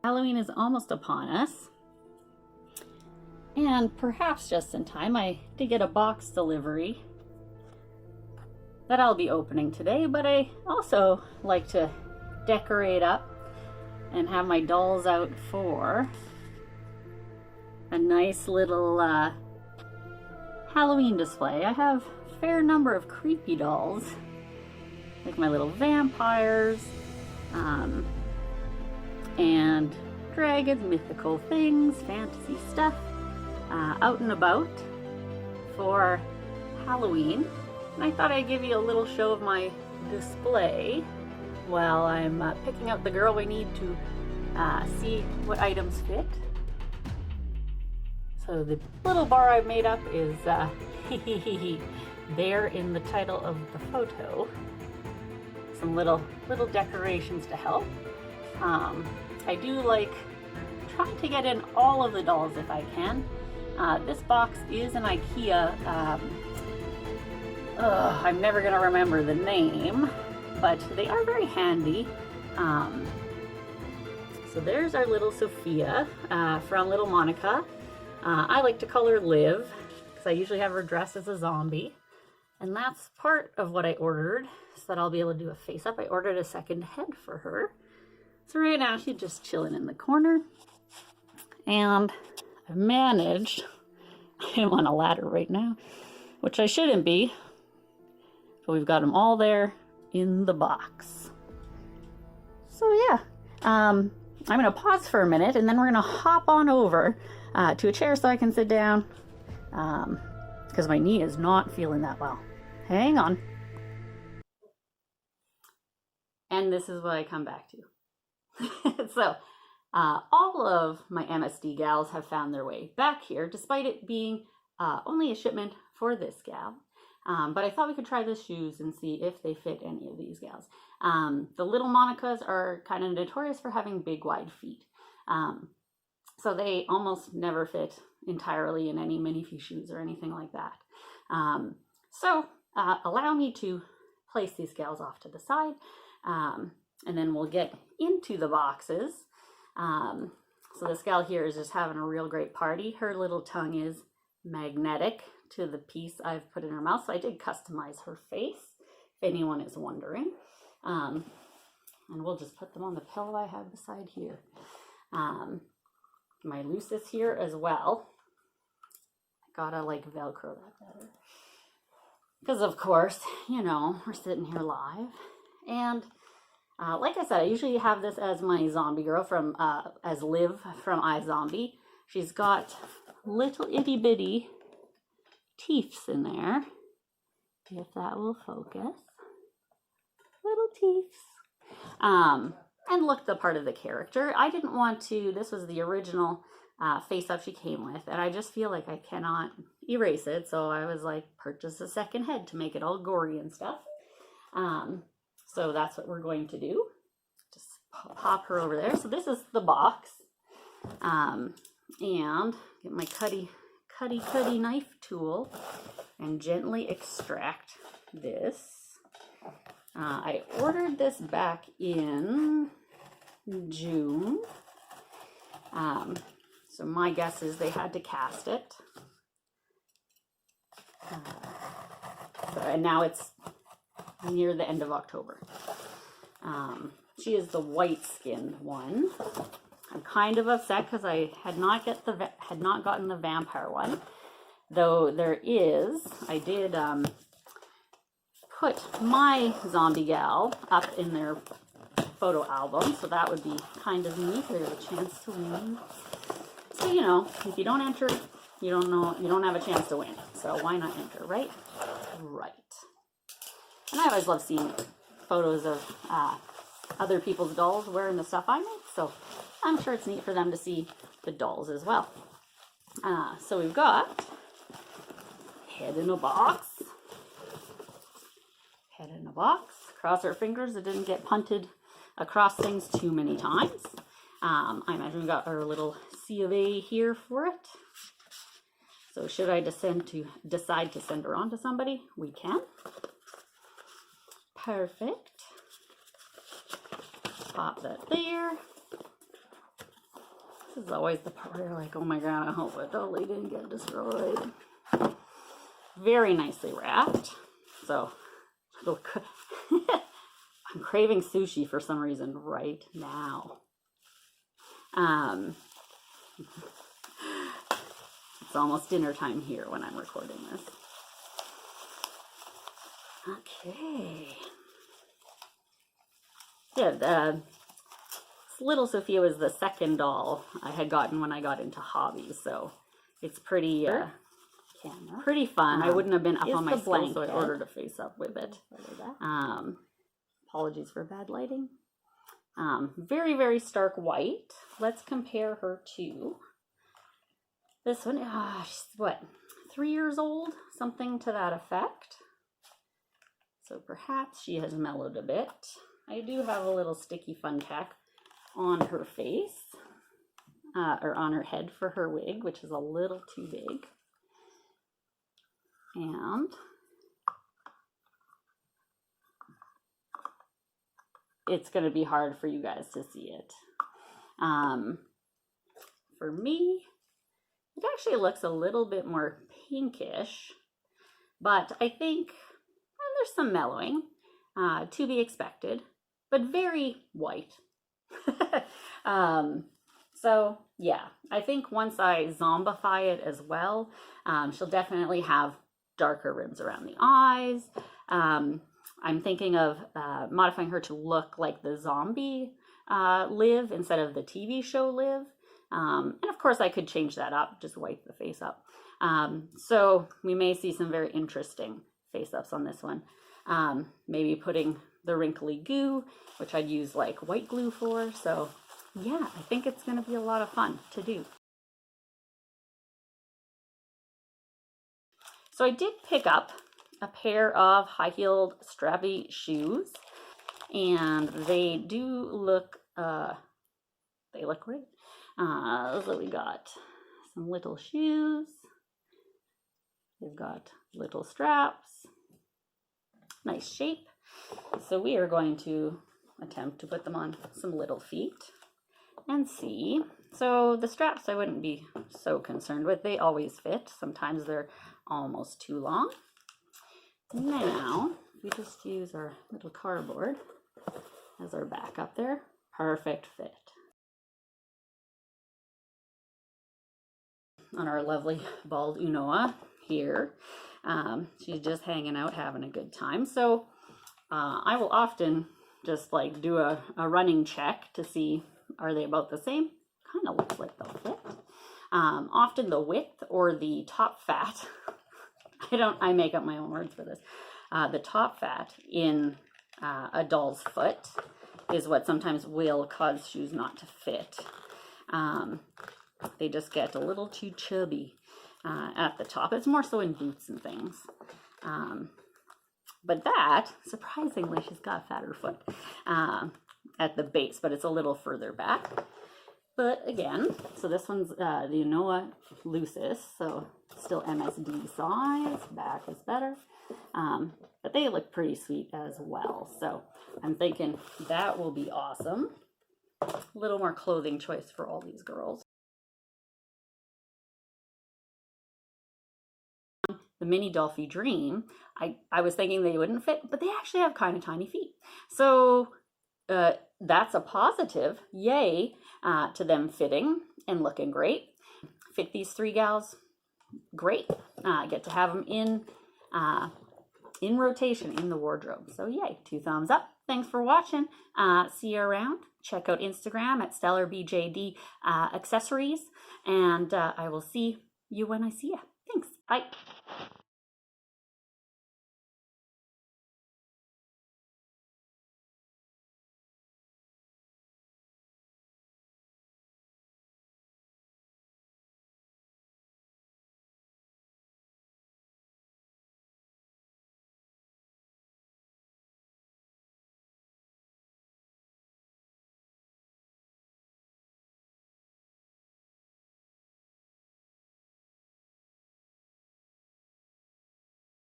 Halloween is almost upon us, and perhaps just in time, I did get a box delivery that I'll be opening today, but I also like to decorate up and have my dolls out for a nice little Halloween display. I have a fair number of creepy dolls, like my little vampires, and dragons, mythical things, fantasy stuff, out and about for Halloween. And I thought I'd give you a little show of my display while I'm picking out the girl we need to see what items fit. So the little bar I've made up is there in the title of the photo. Some little decorations to help. I do like trying to get in all of the dolls if I can. This box is an Ikea, I'm never going to remember the name, but they are very handy. So there's our little Sophia from Little Monica. I like to call her Liv because I usually have her dressed as a zombie. And that's part of what I ordered so that I'll be able to do a face up. I ordered a second head for her. So right now she's just chilling in the corner. And I've managed, I'm on a ladder right now, which I shouldn't be. But we've got them all there in the box. So yeah, I'm going to pause for a minute and then we're going to hop on over to a chair so I can sit down because my knee is not feeling that well. Hang on. And this is what I come back to. So all of my MSD gals have found their way back here, despite it being only a shipment for this gal. But I thought we could try the shoes and see if they fit any of these gals. The Little Monicas are kind of notorious for having big, wide feet. So they almost never fit entirely in any minifee shoes or anything like that. So allow me to place these gals off to the side. And then we'll get into the boxes. So this gal here is just having a real great party. Her little tongue is magnetic to the piece I've put in her mouth. So I did customize her face, if anyone is wondering. And we'll just put them on the pillow I have beside here. My Lusis here as well. I gotta like Velcro that better. Because of course, you know, we're sitting here live. And like I said, I usually have this as my zombie girl from, as Liv from iZombie. She's got little itty bitty teeths in there. If that will focus. Little teeths. And look the part of the character. I didn't want to, this was the original face up she came with, and I just feel like I cannot erase it. So I was like, purchase a second head to make it all gory and stuff. So that's what we're going to do. Just pop her over there. So this is the box. And get my cutty knife tool and gently extract this. I ordered this back in June. So my guess is they had to cast it. And now it's near the end of October. She is the white skinned one. I'm kind of upset because I had not gotten the vampire one, though there is. I did put my zombie gal up in their photo album, so that would be kind of neat. There's a chance to win. So you know, if you don't enter, you don't have a chance to win. So why not enter, right? Right. And I always love seeing photos of other people's dolls wearing the stuff I make, so I'm sure it's neat for them to see the dolls as well. So we've got head in a box. Head in a box. Cross our fingers it didn't get punted across things too many times. I imagine we got our little C of A here for it. So should I decide to send her on to somebody, we can. Perfect. Pop that there. This is always the part where you're like, oh my god, I hope it totally didn't get destroyed. Very nicely wrapped. So, I'm craving sushi for some reason right now. It's almost dinner time here when I'm recording this. Okay. Yeah, little Sophia was the second doll I had gotten when I got into hobbies, so it's pretty pretty fun. I wouldn't have been up on my stool, so I ordered a face up with it. Apologies for bad lighting. Very, very stark white. Let's compare her to this one. She's what, 3 years old? Something to that effect. So perhaps she has mellowed a bit. I do have a little sticky fun tack on her face, or on her head for her wig, which is a little too big. And it's going to be hard for you guys to see it. For me, it actually looks a little bit more pinkish, but I think there's some mellowing to be expected, but very white. So yeah, I think once I zombify it as well, she'll definitely have darker rims around the eyes. I'm thinking of modifying her to look like the zombie Liv instead of the TV show Liv. And of course I could change that up, just wipe the face up. So we may see some very interesting face ups on this one. Maybe putting the wrinkly goo, which I'd use like white glue for. So yeah, I think it's going to be a lot of fun to do. So I did pick up a pair of high-heeled strappy shoes, and they do look, they look great. So we got some little shoes. We've got little straps. Nice shape. So we are going to attempt to put them on some little feet and see. So the straps I wouldn't be so concerned with. They always fit. Sometimes they're almost too long. Now, we just use our little cardboard as our back up there. Perfect fit. On our lovely bald Unoa here. She's just hanging out, having a good time. So I will often just like do a running check to see, are they about the same? Kind of looks like they'll fit. Often the width or the top fat, I make up my own words for this. The top fat in a doll's foot is what sometimes will cause shoes not to fit. They just get a little too chubby at the top. It's more so in boots and things. But that, surprisingly, she's got a fatter foot at the base, but it's a little further back. But again, so this one's the Unoa Lusis, so still MSD size, back is better. But they look pretty sweet as well. So I'm thinking that will be awesome. A little more clothing choice for all these girls. The mini Dollfie Dream, I was thinking they wouldn't fit, but they actually have kind of tiny feet. So that's a positive. Yay to them fitting and looking great. Fit these three gals great. Get to have them in rotation in the wardrobe. So yay, 2 thumbs up. Thanks for watching. See you around. Check out Instagram at Stellar BJD Accessories, and I will see you when I see you. Thanks. Bye.